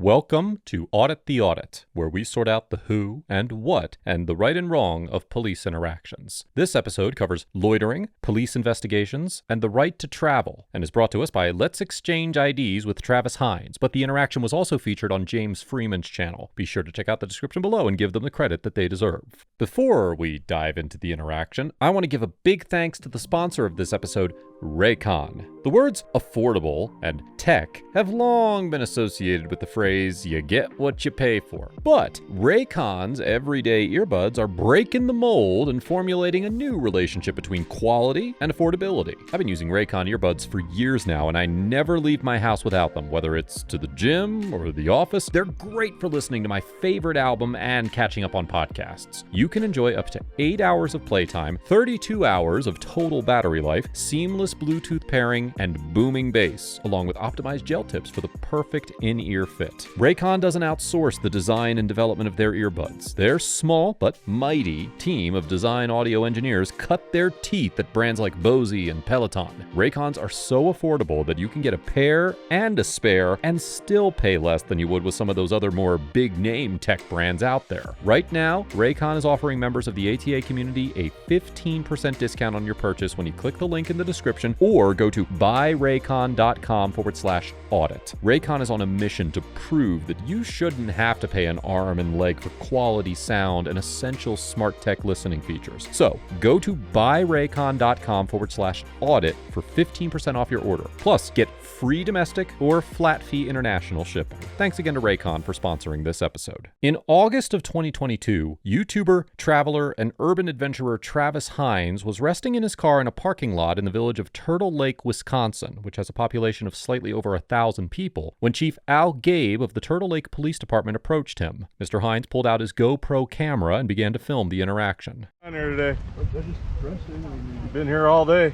Welcome to Audit the Audit, where we sort out the who and what and the right and wrong of police interactions. This episode covers loitering, police investigations, and the right to travel, and is brought to us by Let's Exchange IDs with Travis Hines, but the interaction was also featured on James Freeman's channel. Be sure to check out the description below and give them the credit that they deserve. Before we dive into the interaction, I want to give a big thanks to the sponsor of this episode, Raycon. The words affordable and tech have long been associated with the phrase, you get what you pay for. But Raycon's everyday earbuds are breaking the mold and formulating a new relationship between quality and affordability. I've been using Raycon earbuds for years now, and I never leave my house without them, whether it's to the gym or the office. They're great for listening to my favorite album and catching up on podcasts. You can enjoy up to 8 hours of playtime, 32 hours of total battery life, seamless Bluetooth pairing, and booming bass, along with optimized gel tips for the perfect in-ear fit. Raycon doesn't outsource the design and development of their earbuds. Their small but mighty team of design audio engineers cut their teeth at brands like Bose and Peloton. Raycons are so affordable that you can get a pair and a spare and still pay less than you would with some of those other more big-name tech brands out there. Right now, Raycon is offering members of the ATA community a 15% discount on your purchase when you click the link in the description or go to buyraycon.com/audit. Raycon is on a mission to prove that you shouldn't have to pay an arm and leg for quality sound and essential smart tech listening features. So go to buyraycon.com/audit for 15% off your order. Plus, get free domestic or flat fee international shipping. Thanks again to Raycon for sponsoring this episode. In August of 2022, YouTuber, traveler, and urban adventurer Travis Hines was resting in his car in a parking lot in the village of Turtle Lake, Wisconsin, which has a population of slightly over 1,000 people, when Chief Al Gabe of the Turtle Lake Police Department approached him. Mr. Hines pulled out his GoPro camera and began to film the interaction. I'm here today. I just pressed it. You've been here all day.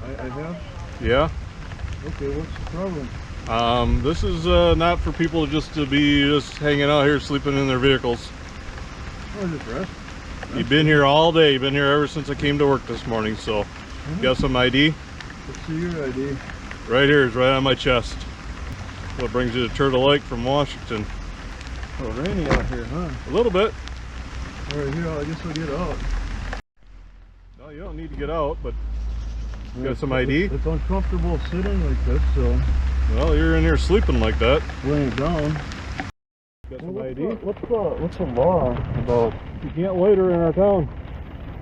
I have? Yeah. Okay, what's the problem? This is not for people to be just hanging out here sleeping in their vehicles. Oh, just rest. You've been here all day. You've been here ever since I came to work this morning, so you got some ID? Let's see your ID. Right here is right on my chest. What brings you to Turtle Lake from Washington? Oh, rainy out here, huh? A little bit. All right, here, I guess I'll get out. No, you don't need to get out, but you got some ID? It's uncomfortable sitting like this, so... Well, you're in here sleeping like that. Laying down. Got some ID? What's the law about... You can't loiter in our town.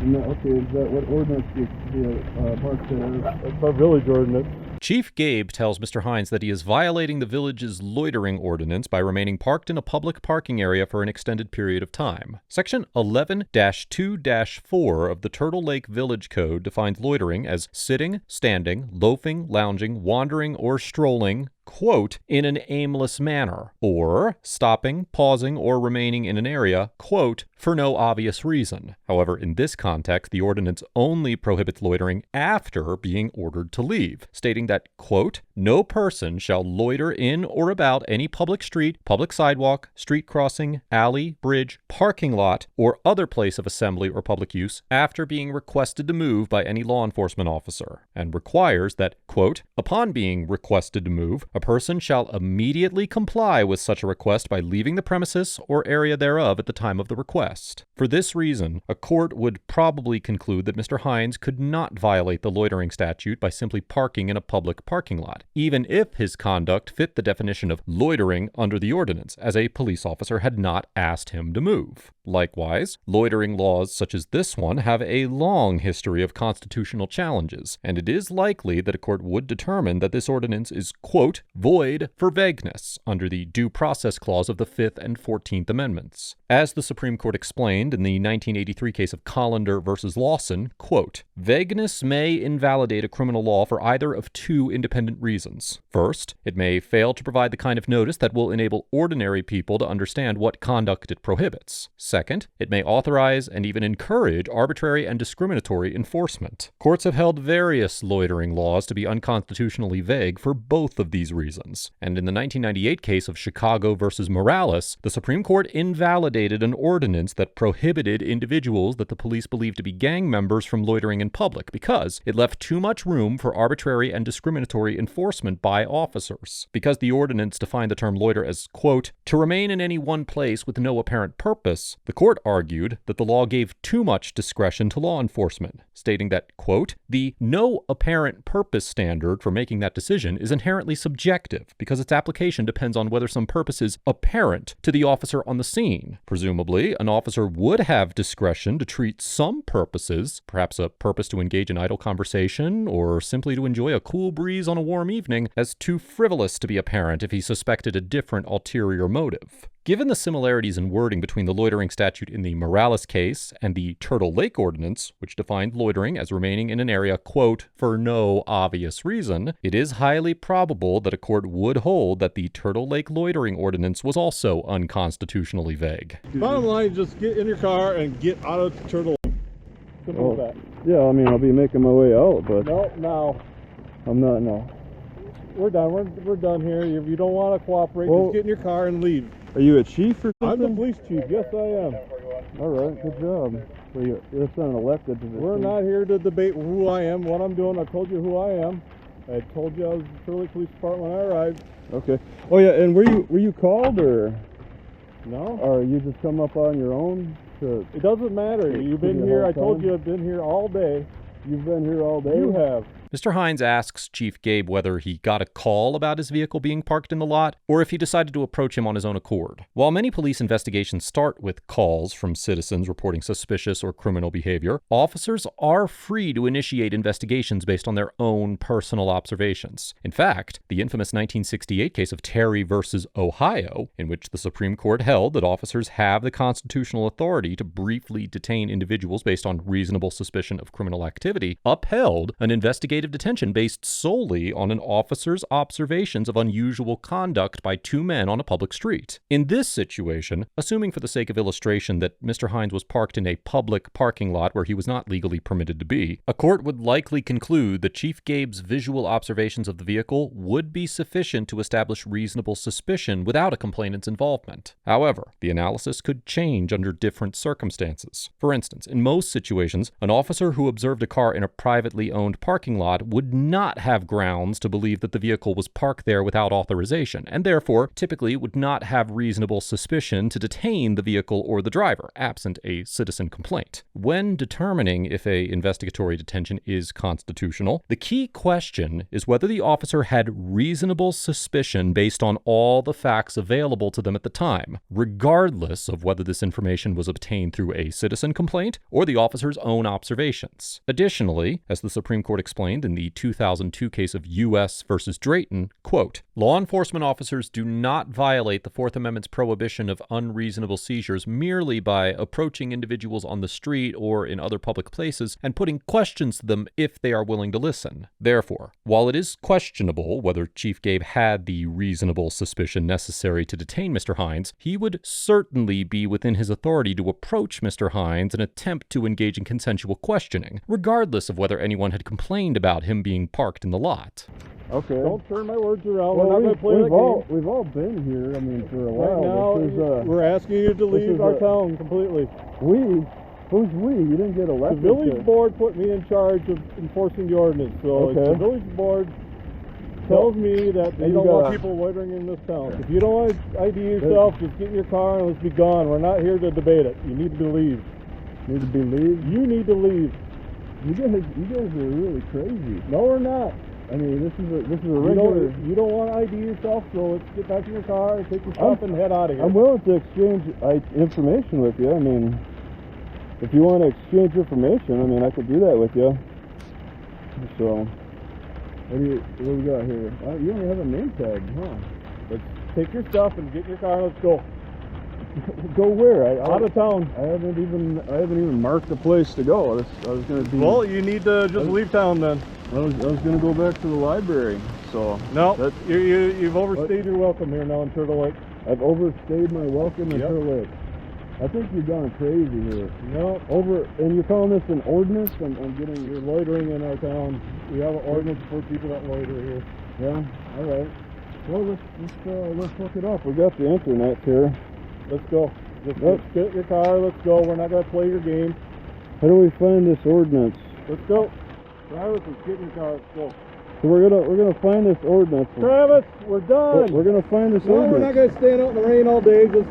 Okay, is that what ordinance do you mark there? That's our village ordinance. Chief Gabe tells Mr. Hines that he is violating the village's loitering ordinance by remaining parked in a public parking area for an extended period of time. Section 11-2-4 of the Turtle Lake Village Code defines loitering as sitting, standing, loafing, lounging, wandering, or strolling, quote, in an aimless manner, or stopping, pausing, or remaining in an area, quote, for no obvious reason. However, in this context, the ordinance only prohibits loitering after being ordered to leave, stating that, quote, no person shall loiter in or about any public street, public sidewalk, street crossing, alley, bridge, parking lot, or other place of assembly or public use after being requested to move by any law enforcement officer, and requires that, quote, upon being requested to move, a person shall immediately comply with such a request by leaving the premises or area thereof at the time of the request. For this reason, a court would probably conclude that Mr. Hines could not violate the loitering statute by simply parking in a public parking lot, even if his conduct fit the definition of loitering under the ordinance, as a police officer had not asked him to move. Likewise, loitering laws such as this one have a long history of constitutional challenges, and it is likely that a court would determine that this ordinance is, quote, void for vagueness under the Due Process Clause of the 5th and 14th Amendments. As the Supreme Court explained in the 1983 case of Collender v. Lawson, quote, vagueness may invalidate a criminal law for either of two independent reasons. First, it may fail to provide the kind of notice that will enable ordinary people to understand what conduct it prohibits. Second, it may authorize and even encourage arbitrary and discriminatory enforcement. Courts have held various loitering laws to be unconstitutionally vague for both of these reasons. And in the 1998 case of Chicago versus Morales, the Supreme Court invalidated an ordinance that prohibited individuals that the police believed to be gang members from loitering in public because it left too much room for arbitrary and discriminatory enforcement by officers. Because the ordinance defined the term loiter as, quote, to remain in any one place with no apparent purpose, the court argued that the law gave too much discretion to law enforcement, stating that, quote, the no apparent purpose standard for making that decision is inherently subjective because its application depends on whether some purpose is apparent to the officer on the scene. Presumably, an officer would have discretion to treat some purposes, perhaps a purpose to engage in idle conversation or simply to enjoy a cool breeze on a warm evening, as too frivolous to be apparent if he suspected a different ulterior motive. Given the similarities in wording between the loitering statute in the Morales case and the Turtle Lake Ordinance, which defined loitering as remaining in an area, quote, for no obvious reason, it is highly probable that a court would hold that the Turtle Lake Loitering Ordinance was also unconstitutionally vague. Bottom line, just get in your car and get out of Turtle Lake. Simple as that. Yeah, I mean, I'll be making my way out, but... No, now. I'm not now. We're done. We're done here. If you don't want to cooperate, Well, just get in your car and leave. Are you a chief or I'm something? the police chief. Yes, I am. All right, good job. So you're not an elected position. We're not here to debate who I am, what I'm doing. I told you who I am. I told you I was the Turtle Lake Police Department when I arrived. Okay. Oh yeah, and were you called or No? or you just come up on your own to? It doesn't matter. You've been here. I told you I've been here all day. You've been here all day. You have. Mr. Hines asks Chief Gabe whether he got a call about his vehicle being parked in the lot, or if he decided to approach him on his own accord. While many police investigations start with calls from citizens reporting suspicious or criminal behavior, officers are free to initiate investigations based on their own personal observations. In fact, the infamous 1968 case of Terry versus Ohio, in which the Supreme Court held that officers have the constitutional authority to briefly detain individuals based on reasonable suspicion of criminal activity, upheld an investigative detention based solely on an officer's observations of unusual conduct by two men on a public street. In this situation, assuming for the sake of illustration that Mr. Hines was parked in a public parking lot where he was not legally permitted to be, a court would likely conclude that Chief Gabe's visual observations of the vehicle would be sufficient to establish reasonable suspicion without a complainant's involvement. However, the analysis could change under different circumstances. For instance, in most situations, an officer who observed a car in a privately owned parking lot would not have grounds to believe that the vehicle was parked there without authorization, and therefore typically would not have reasonable suspicion to detain the vehicle or the driver, absent a citizen complaint. When determining if an investigatory detention is constitutional, the key question is whether the officer had reasonable suspicion based on all the facts available to them at the time, regardless of whether this information was obtained through a citizen complaint or the officer's own observations. Additionally, as the Supreme Court explained in the 2002 case of U.S. versus Drayton, quote, law enforcement officers do not violate the Fourth Amendment's prohibition of unreasonable seizures merely by approaching individuals on the street or in other public places and putting questions to them if they are willing to listen. Therefore, while it is questionable whether Chief Gabe had the reasonable suspicion necessary to detain Mr. Hines, he would certainly be within his authority to approach Mr. Hines and attempt to engage in consensual questioning, regardless of whether anyone had complained about him being parked in the lot. Okay. Don't turn my words around. Well, We're not going to play that game. we've all been here. I mean, for a Right while. now, we're asking you to leave our town completely. We? Who's we? You didn't get The elected. village board put me in charge of enforcing the ordinance, so Okay. the village board tells me that they you don't want gotta- people loitering in this town. If you don't want to ID yourself, just get in your car and let's be gone. We're not here to debate it. You need to leave. Need to be leave? You need to leave. You guys are really crazy. No, we're not. I mean, this is a regular. You don't want to ID yourself, so let's get back in your car and take your stuff and head out of here. I'm willing to exchange information with you. I mean, if you want to exchange information, I mean, I could do that with you. So, what do we got here? You don't have a name tag, huh? Let's take your stuff and get in your car and let's go. Go where? Out of town. I haven't even marked the place to go. I was gonna be. Well, you need to just leave town then. I was gonna go back to the library. So no, you've overstayed your welcome here now in Turtle Lake. I've overstayed my welcome in Turtle Lake. I think you've gone crazy here. No, and you're calling this an ordinance? You're loitering in our town. We have an ordinance for people that loiter here. Yeah. All right. Well, let's look it up. We got the internet here. Let's go. Just get your car. Let's go. We're not going to play your game. How do we find this ordinance? Let's go. Travis, let's get in your car. Let's go. So we're gonna find this ordinance. Travis, we're done. We're gonna find this No, ordinance. we're not going to stand out in the rain all day. Just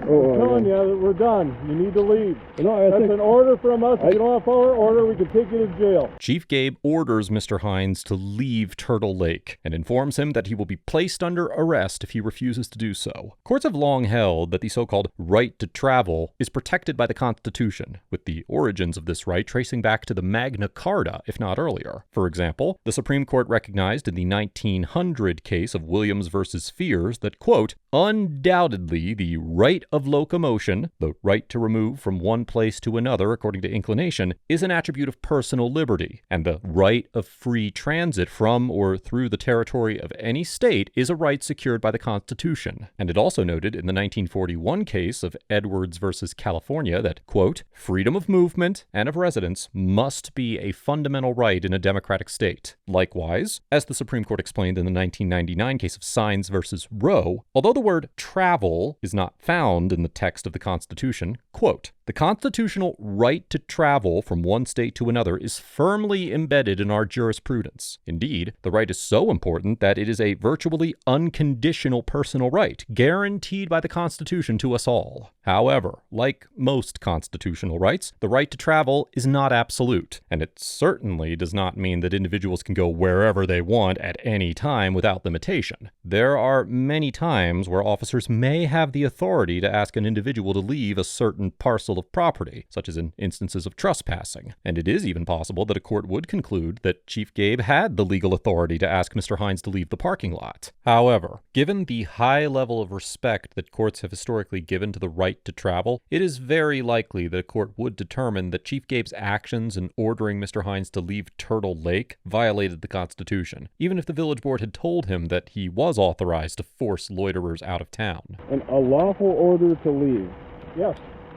Oh, telling you that we're done. You need to leave. No, That's an order from us. If you don't want to follow our order, we can take you to jail. Chief Gabe orders Mr. Hines to leave Turtle Lake and informs him that he will be placed under arrest if he refuses to do so. Courts have long held that the so-called right to travel is protected by the Constitution, with the origins of this right tracing back to the Magna Carta, if not earlier. For example, the Supreme Court recognized in the 1900 case of Williams versus Fears that, quote, undoubtedly the right of locomotion, the right to remove from one place to another according to inclination, is an attribute of personal liberty, and the right of free transit from or through the territory of any state is a right secured by the Constitution. And it also noted in the 1941 case of Edwards versus California that, quote, freedom of movement and of residence must be a fundamental right in a democratic state. Likewise, as the Supreme Court explained in the 1999 case of Sines versus Roe, although the word travel is not found in the text of the Constitution, quote, the constitutional right to travel from one state to another is firmly embedded in our jurisprudence. Indeed, the right is so important that it is a virtually unconditional personal right, guaranteed by the Constitution to us all. However, like most constitutional rights, the right to travel is not absolute, and it certainly does not mean that individuals can go wherever they want at any time without limitation. There are many times where officers may have the authority to ask an individual to leave a certain parcel of property, such as in instances of trespassing, and it is even possible that a court would conclude that Chief Gabe had the legal authority to ask Mr. Hines to leave the parking lot. However, given the high level of respect that courts have historically given to the right to travel, it is very likely that a court would determine that Chief Gabe's actions in ordering Mr. Hines to leave Turtle Lake violated the Constitution, even if the village board had told him that he was authorized to force loiterers out of town. A lawful order to leave. Yes.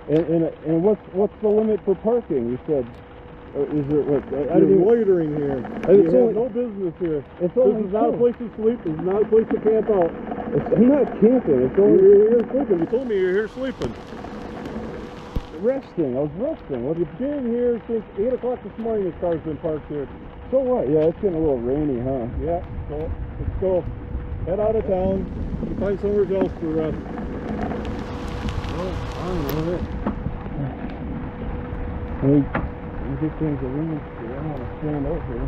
And what's the limit for parking? You said, is it what? You're loitering here. You have no business here. This is not a place to sleep. This is not a place to camp out. I'm not camping. You're here sleeping. You told me you're here sleeping. Resting. I was resting. Well, you've been here since 8 o'clock this morning. This car's been parked here. So what? Yeah, it's getting a little rainy, huh? Yeah. So let's go. Head out of town. You find somewhere else to rest. I don't know. I think things are really. I don't want to stand out here.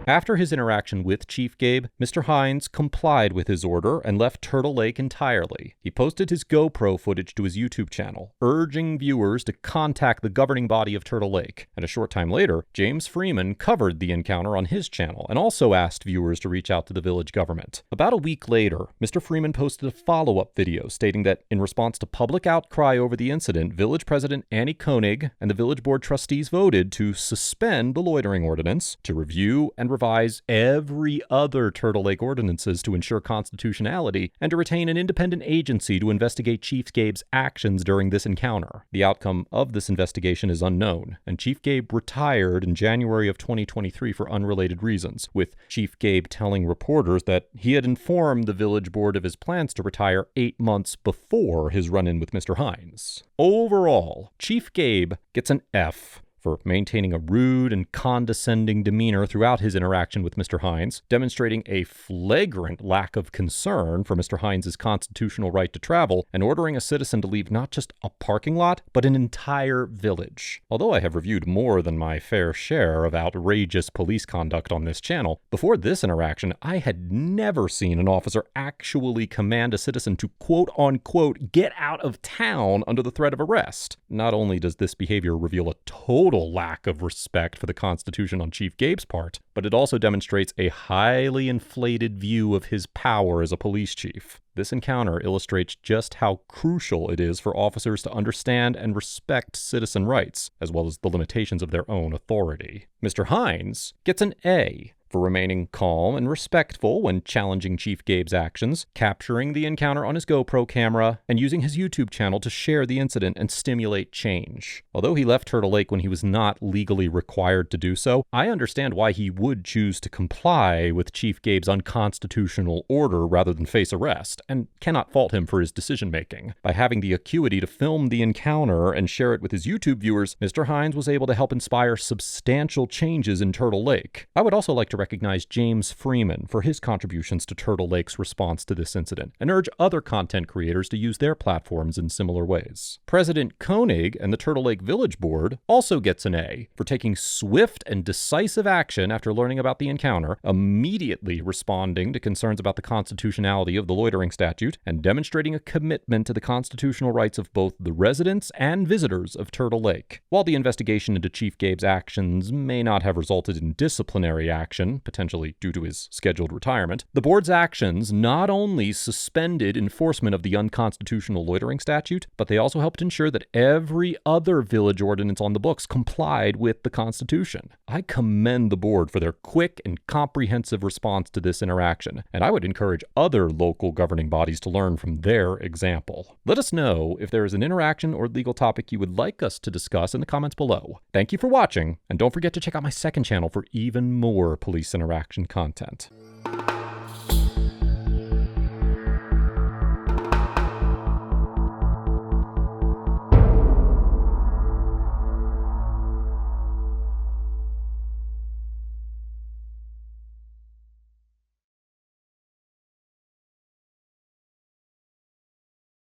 After his interaction with Chief Gabe, Mr. Hines complied with his order and left Turtle Lake entirely. He posted his GoPro footage to his YouTube channel, urging viewers to contact the governing body of Turtle Lake. And a short time later, James Freeman covered the encounter on his channel and also asked viewers to reach out to the village government. About a week later, Mr. Freeman posted a follow-up video stating that in response to public outcry over the incident, Village President Annie Koenig and the village board trustees voted to suspend the loitering ordinance, to review and revise every other Turtle Lake ordinances to ensure constitutionality, and to retain an independent agency to investigate Chief Gabe's actions during this encounter. The outcome of this investigation is unknown, and Chief Gabe retired in January of 2023 for unrelated reasons, with Chief Gabe telling reporters that he had informed the village board of his plans to retire 8 months before his run-in with Mr. Hines. Overall, Chief Gabe gets an F for maintaining a rude and condescending demeanor throughout his interaction with Mr. Hines, demonstrating a flagrant lack of concern for Mr. Hines' constitutional right to travel, and ordering a citizen to leave not just a parking lot, but an entire village. Although I have reviewed more than my fair share of outrageous police conduct on this channel, before this interaction, I had never seen an officer actually command a citizen to quote-unquote get out of town under the threat of arrest. Not only does this behavior reveal a total lack of respect for the Constitution on Chief Gabe's part, but it also demonstrates a highly inflated view of his power as a police chief. This encounter illustrates just how crucial it is for officers to understand and respect citizen rights, as well as the limitations of their own authority. Mr. Hines gets an A for remaining calm and respectful when challenging Chief Gabe's actions, capturing the encounter on his GoPro camera, and using his YouTube channel to share the incident and stimulate change. Although he left Turtle Lake when he was not legally required to do so, I understand why he would choose to comply with Chief Gabe's unconstitutional order rather than face arrest, and cannot fault him for his decision-making. By having the acuity to film the encounter and share it with his YouTube viewers, Mr. Hines was able to help inspire substantial changes in Turtle Lake. I would also like to recognize James Freeman for his contributions to Turtle Lake's response to this incident, and urge other content creators to use their platforms in similar ways. President Koenig and the Turtle Lake Village Board also gets an A for taking swift and decisive action after learning about the encounter, immediately responding to concerns about the constitutionality of the loitering statute, and demonstrating a commitment to the constitutional rights of both the residents and visitors of Turtle Lake. While the investigation into Chief Gabe's actions may not have resulted in disciplinary action, potentially due to his scheduled retirement, the board's actions not only suspended enforcement of the unconstitutional loitering statute, but they also helped ensure that every other village ordinance on the books complied with the Constitution. I commend the board for their quick and comprehensive response to this interaction, and I would encourage other local governing bodies to learn from their example. Let us know if there is an interaction or legal topic you would like us to discuss in the comments below. Thank you for watching, and don't forget to check out my second channel for even more police interaction content.